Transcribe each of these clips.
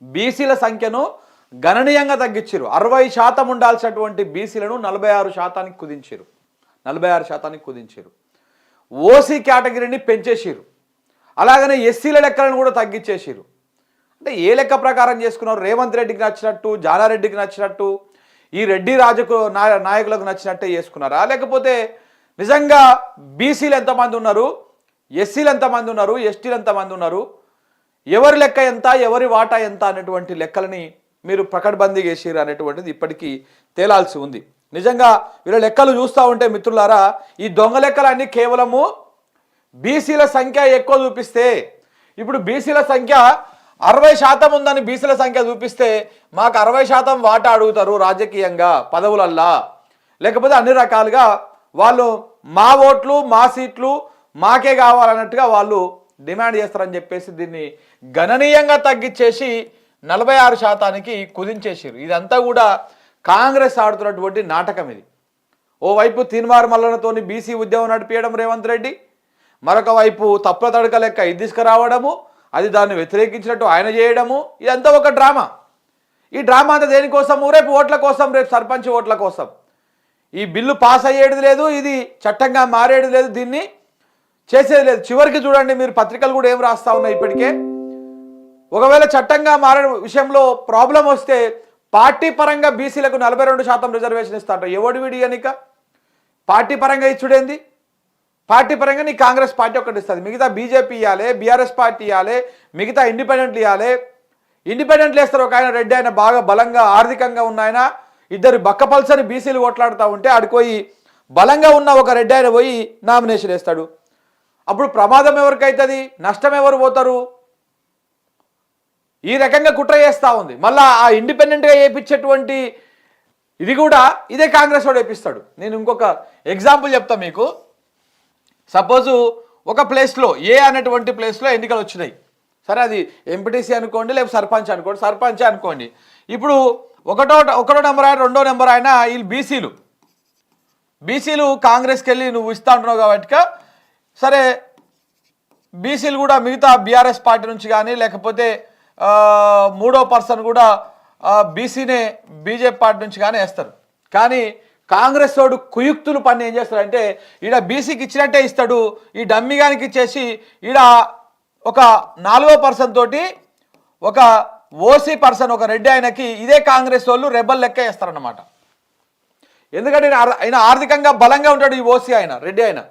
బీసీల సంఖ్యను గణనీయంగా తగ్గించారు. 60% ఉండాల్సినటువంటి బీసీలను 46%కి కుదించారు. 46%కి కుదించారు. ఓసీ కేటగిరీని పెంచేసారు. అలాగనే ఎస్సీల లెక్కలను కూడా తగ్గించేసారు. అంటే ఏ లెక్క ప్రకారం చేసుకున్నారు? రేవంత్ రెడ్డికి నచ్చినట్టు, జానారెడ్డికి నచ్చినట్టు, ఈ రెడ్డి నాయకులకు నచ్చినట్టే చేసుకున్నారా? లేకపోతే నిజంగా బీసీలు ఎంతమంది ఉన్నారు, ఎస్సీలు ఎంతమంది ఉన్నారు, ఎస్టీలు ఎంతమంది ఉన్నారు, ఎవరి లెక్క ఎంత, ఎవరి వాటా ఎంత అనేటువంటి లెక్కలని మీరు ప్రకటబందీ చేసిరు అనేటువంటిది ఇప్పటికీ తేలాల్సి ఉంది. నిజంగా వీళ్ళ లెక్కలు చూస్తూ ఉంటే మిత్రులారా, ఈ దొంగ లెక్కలన్నీ కేవలము బీసీల సంఖ్య ఎక్కువ చూపిస్తే, ఇప్పుడు బీసీల సంఖ్య 60% ఉందని బీసీల సంఖ్య చూపిస్తే మాకు 60% వాటా అడుగుతారు రాజకీయంగా, పదవులల్లా, లేకపోతే అన్ని రకాలుగా వాళ్ళు మా ఓట్లు మా సీట్లు మాకే కావాలన్నట్టుగా వాళ్ళు డిమాండ్ చేస్తారని చెప్పేసి దీన్ని గణనీయంగా తగ్గించేసి 46%కి కుదించేసారు. ఇదంతా కూడా కాంగ్రెస్ ఆడుతున్నటువంటి నాటకం. ఇది ఓవైపు తీన్మార్ మల్లనతోని బీసీ ఉద్యమం నడిపించడం రేవంత్ రెడ్డి, మరొక వైపు తప్పుల తడక లెక్క ఇది తీసుకురావడము, అది దాన్ని వ్యతిరేకించినట్టు ఆయన చేయడము, ఇదంతా ఒక డ్రామా. ఈ డ్రామా అంతా దేనికోసము? రేపు ఓట్ల కోసం, రేపు సర్పంచ్ ఓట్ల కోసం. ఈ బిల్లు పాస్ అయ్యేది లేదు, ఇది చట్టంగా మారేది లేదు, దీన్ని చేసేది లేదు. చివరికి చూడండి, మీరు పత్రికలు కూడా ఏం రాస్తా ఉన్నాయి ఇప్పటికే, ఒకవేళ చట్టంగా మారే విషయంలో ప్రాబ్లం వస్తే పార్టీ పరంగా బీసీలకు 42% రిజర్వేషన్ ఇస్తాంట. ఎవడు వీడి ఎన్నిక? పార్టీ పరంగా ఇచ్చుడేంది? పార్టీ పరంగా నీ కాంగ్రెస్ పార్టీ ఒకటి ఇస్తుంది, మిగతా బీజేపీ ఇవ్వాలి, బీఆర్ఎస్ పార్టీ ఇవ్వాలి, మిగతా ఇండిపెండెంట్లు ఇవ్వాలి. ఇండిపెండెంట్లు వేస్తారు. ఒక ఆయన రెడ్డి, ఆయన బాగా బలంగా ఆర్థికంగా ఉన్న ఆయన, ఇద్దరు బక్కపల్సని బీసీలు కొట్లాడుతూ ఉంటే ఆడిపోయి బలంగా ఉన్న ఒక రెడ్డి ఆయన పోయి నామినేషన్ వేస్తాడు. అప్పుడు ప్రమాదం ఎవరికైతుంది? నష్టం ఎవరు పోతారు? ఈ రకంగా కుట్ర చేస్తూ ఉంది. మళ్ళీ ఆ ఇండిపెండెంట్గా వేయించేటువంటి ఇది కూడా ఇదే కాంగ్రెస్ వాడు వేపిస్తాడు. నేను ఇంకొక ఎగ్జాంపుల్ చెప్తా మీకు. సపోజు ఒక ప్లేస్లో, ఏ అనేటువంటి ప్లేస్లో ఎన్నికలు వచ్చినాయి. సరే, అది ఎంపీటీసీ అనుకోండి, లేకపోతే సర్పంచ్ అనుకోండి, సర్పంచే అనుకోండి. ఇప్పుడు ఒకటో నెంబర్ ఆయన, రెండో నెంబర్ ఆయన, వీళ్ళు బీసీలు కాంగ్రెస్కి వెళ్ళి నువ్వు ఇస్తా అంటున్నావు కాబట్టి, సరే బీసీలు కూడా మిగతా బీఆర్ఎస్ పార్టీ నుంచి కానీ, లేకపోతే మూడో పర్సన్ కూడా బీసీనే బీజేపీ పార్టీ నుంచి కానీ వేస్తారు. కానీ కాంగ్రెస్ వాడు కుయుక్తులు పని ఏం చేస్తాడంటే, ఈడ బీసీకి ఇచ్చినట్టే ఇస్తాడు, ఈ డమ్మిగానికి ఇచ్చేసి ఈడ ఒక 4వ పర్సన్ తోటి ఒక ఓసీ పర్సన్, ఒక రెడ్డి ఆయనకి ఇదే కాంగ్రెస్ వాళ్ళు రెబల్ లెక్క వేస్తారన్నమాట. ఎందుకంటే ఆయన ఆర్థికంగా బలంగా ఉంటాడు, ఈ ఓసీ ఆయన, రెడ్డి ఆయన.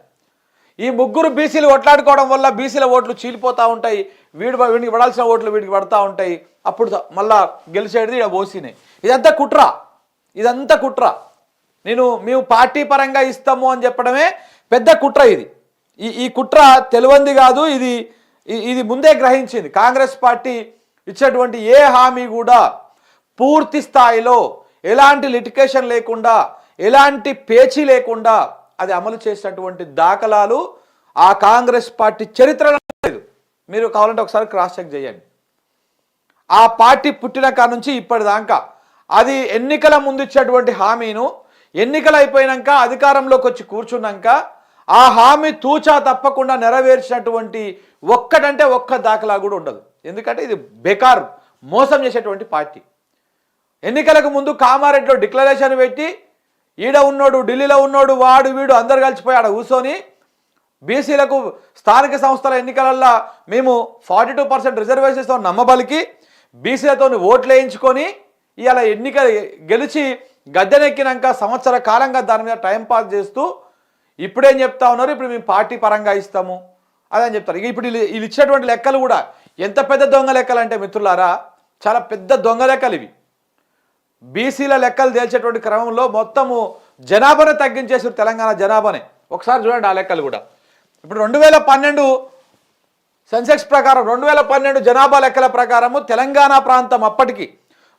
ఈ ముగ్గురు బీసీలు కొట్లాడుకోవడం వల్ల బీసీల ఓట్లు చీలిపోతూ ఉంటాయి, వీడికి పడాల్సిన ఓట్లు వీడికి పడతా ఉంటాయి. అప్పుడు మళ్ళా గెలిచేది ఇక్కడ ఓసీనే. ఇదంతా కుట్ర. మేము పార్టీ పరంగా ఇస్తాము అని చెప్పడమే పెద్ద కుట్ర. ఈ కుట్ర తెలియంది కాదు, ఇది ముందే గ్రహించింది. కాంగ్రెస్ పార్టీ ఇచ్చినటువంటి ఏ హామీ కూడా పూర్తి స్థాయిలో ఎలాంటి లిటికేషన్ లేకుండా, ఎలాంటి పేచీ లేకుండా అది అమలు చేసినటువంటి దాఖలాలు ఆ కాంగ్రెస్ పార్టీ చరిత్రలో లేదు. మీరు కావాలంటే ఒకసారి క్రాస్ చెక్ చేయండి. ఆ పార్టీ పుట్టిన కాడ నుంచి ఇప్పటిదాకా అది ఎన్నికల ముందు ఇచ్చేటువంటి హామీను, ఎన్నికలు అయిపోయినాక అధికారంలోకి వచ్చి కూర్చున్నాక ఆ హామీ తూచా తప్పకుండా నెరవేర్చినటువంటి ఒక్క దాఖలా కూడా ఉండదు. ఎందుకంటే ఇది బేకార్, మోసం చేసేటువంటి పార్టీ. ఎన్నికలకు ముందు కామారెడ్డిలో డిక్లరేషన్ పెట్టి, ఈడ ఉన్నోడు, ఢిల్లీలో ఉన్నోడు, వాడు వీడు అందరు కలిసిపోయి ఆడ కూర్చొని బీసీలకు స్థానిక సంస్థల ఎన్నికలల్లో మేము 42% రిజర్వేషన్ ఇస్తాం నమ్మబలికి బీసీలతో ఓట్లు వేయించుకొని ఇవాళ ఎన్నిక గెలిచి గద్దెనెక్కినాక సంవత్సర కాలంగా దాని మీద టైంపాస్ చేస్తూ ఇప్పుడేం చెప్తా ఉన్నారు, ఇప్పుడు మేము పార్టీ పరంగా ఇస్తాము అదని చెప్తారు. ఇప్పుడు వీళ్ళు ఇచ్చినటువంటి లెక్కలు కూడా ఎంత పెద్ద దొంగ లెక్కలు అంటే మిత్రులారా, చాలా పెద్ద దొంగ లెక్కలు ఇవి. బీసీల లెక్కలు తేల్చేటువంటి క్రమంలో మొత్తము జనాభాను తగ్గించేసారు, తెలంగాణ జనాభానే. ఒకసారి చూడండి ఆ లెక్కలు కూడా. ఇప్పుడు 2012 సెన్సెక్స్ ప్రకారం, 2012 జనాభా లెక్కల ప్రకారము తెలంగాణ ప్రాంతం అప్పటికి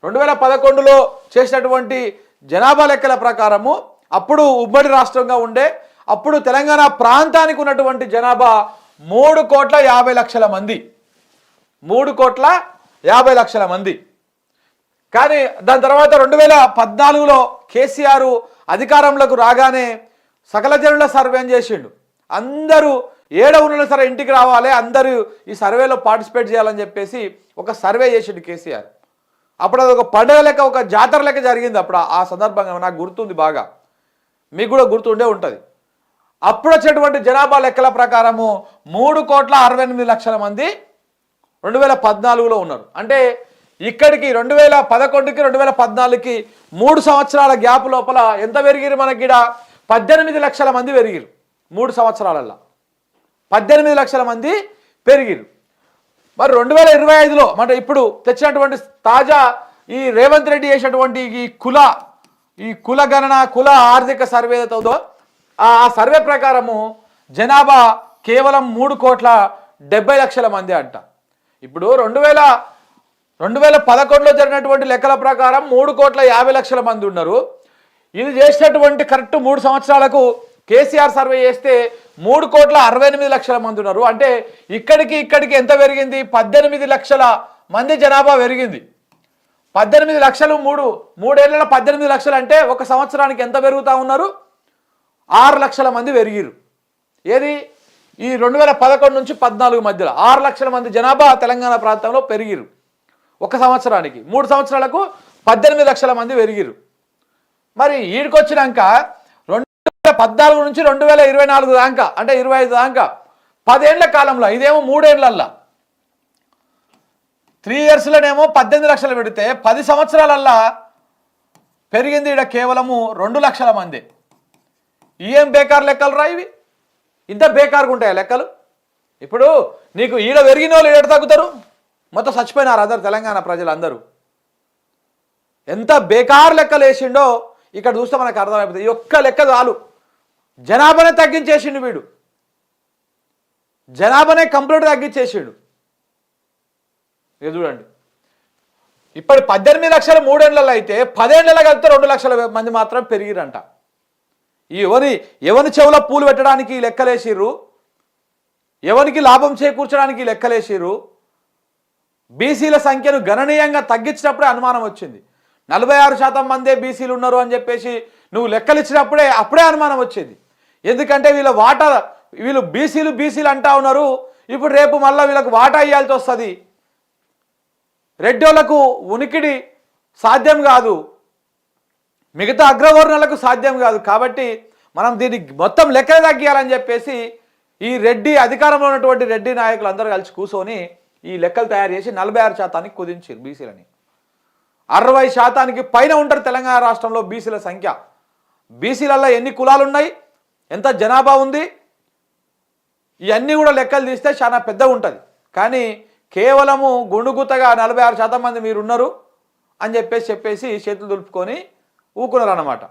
2011లో చేసినటువంటి జనాభా లెక్కల ప్రకారము అప్పుడు ఉమ్మడి రాష్ట్రంగా ఉండే, అప్పుడు తెలంగాణ ప్రాంతానికి ఉన్నటువంటి జనాభా 3,50,00,000 మంది. 3,50,00,000 మంది. కానీ దాని తర్వాత 2014లో కేసీఆర్ అధికారంలోకి రాగానే సకల జనుల సర్వే చేసిండు. అందరూ ఏడ ఉన్న సరే ఇంటికి రావాలి, అందరూ ఈ సర్వేలో పార్టిసిపేట్ చేయాలని చెప్పేసి ఒక సర్వే చేసిండు కేసీఆర్. అప్పుడు అది ఒక పండుగ లెక్క, ఒక జాతర లెక్క జరిగింది అప్పుడు. ఆ సందర్భంగా నాకు గుర్తుంది బాగా, మీకు కూడా గుర్తుండే ఉంటుంది. అప్పుడు వచ్చేటువంటి జనాభా లెక్కల ప్రకారము 3,68,00,000 మంది 2014లో ఉన్నారు. అంటే ఇక్కడికి 2011కి 2014కి 3 సంవత్సరాల గ్యాప్ లోపల ఎంత పెరిగిరు? మనకి ఇక్కడ 18 లక్షల మంది పెరిగిరు. 3 సంవత్సరాలలో 18 లక్షల మంది పెరిగిరు. మరి 2025లో అంటే ఇప్పుడు తెచ్చినటువంటి తాజా ఈ రేవంత్ రెడ్డి చేసినటువంటి ఈ కుల గణన, కుల ఆర్థిక సర్వే ఏదైతుందో ఆ సర్వే ప్రకారము జనాభా కేవలం 3,70,00,000 మంది అంట. ఇప్పుడు 2011లో జరిగినటువంటి లెక్కల ప్రకారం 3,50,00,000 మంది ఉన్నారు. ఇది చేసినటువంటి కరెక్ట్ 3 సంవత్సరాలకు కేసీఆర్ సర్వే చేస్తే 3,68,00,000 మంది ఉన్నారు. అంటే ఇక్కడికి ఎంత పెరిగింది? 18 లక్షల మంది జనాభా పెరిగింది. 18 లక్షలు మూడేళ్ల 18 లక్షలు అంటే ఒక సంవత్సరానికి ఎంత పెరుగుతూ ఉన్నారు? 6 లక్షల మంది పెరిగిరు. ఏది? ఈ 2011 నుంచి 14 మధ్యలో 6 లక్షల మంది జనాభా తెలంగాణ ప్రాంతంలో పెరిగిరు ఒక సంవత్సరానికి. 3 సంవత్సరాలకు 18 లక్షల మంది పెరిగిరు. మరి ఈడికొచ్చినాక 2014 నుంచి 2024 దాకా అంటే 25 దాకా 10 ఏళ్ల కాలంలో, ఇదేమో 3 ఏళ్లల్లా 3 ఇయర్స్లోనేమో 18 లక్షలు పెడితే 10 సంవత్సరాలల్లా పెరిగింది ఇక్కడ కేవలము 2 లక్షల మంది. ఏం బేకార్ లెక్కలు రా ఇవి? ఇంత బేకార్గా ఉంటాయా లెక్కలు? ఇప్పుడు నీకు ఈడ పెరిగిన వాళ్ళు ఏడు తగ్గుతారు? మొత్తం చచ్చిపోయినారు అందరు తెలంగాణ ప్రజలందరూ. ఎంత బేకార్ లెక్కలు వేసిండో ఇక్కడ చూస్తే మనకు అర్థమైపోతుంది. ఈ ఒక్క లెక్క చాలు, జనాభానే తగ్గించేసిండు వీడు, జనాభానే కంప్లీట్ తగ్గించేసిండు. ఇది చూడండి, ఇప్పుడు 18 లక్షలు 3 ఏళ్లలో అయితే 10 ఏళ్లలో కలిపితే 2 లక్షల మంది మాత్రం పెరిగిరంట. ఎవరి చెవుల పూలు పెట్టడానికి లెక్కలేసిర్రు, ఎవరికి లాభం చేకూర్చడానికి లెక్కలేసిర్రు. బీసీల సంఖ్యను గణనీయంగా తగ్గించినప్పుడే అనుమానం వచ్చింది. 46% మందే బీసీలు ఉన్నారు అని చెప్పేసి నువ్వు లెక్కలు ఇచ్చినప్పుడే అప్పుడే అనుమానం వచ్చేది. ఎందుకంటే వీళ్ళు బీసీలు అంటా ఉన్నారు. ఇప్పుడు రేపు మళ్ళీ వీళ్ళకు వాటా ఇవ్వాల్సి వస్తుంది. రెడ్డోళ్లకు ఉనికిడి సాధ్యం కాదు, మిగతా అగ్రవర్ణాలకు సాధ్యం కాదు. కాబట్టి మనం దీన్ని మొత్తం లెక్కలు తగ్గియాలని చెప్పేసి ఈ రెడ్డి అధికారంలో ఉన్నటువంటి రెడ్డి నాయకులు అందరూ కలిసి కూర్చొని ఈ లెక్కలు తయారు చేసి 46% కుదించారు బీసీలని. 60% పైన ఉంటారు తెలంగాణ రాష్ట్రంలో బీసీల సంఖ్య. బీసీలలో ఎన్ని కులాలు ఉన్నాయి, ఎంత జనాభా ఉంది, ఇవన్నీ కూడా లెక్కలు తీస్తే చాలా పెద్దగా ఉంటుంది. కానీ కేవలము గుండుగుత్తగా 46% మంది మీరు ఉన్నారు అని చెప్పేసి చేతులు దులుపుకొని ఊకున్నారు అన్నమాట.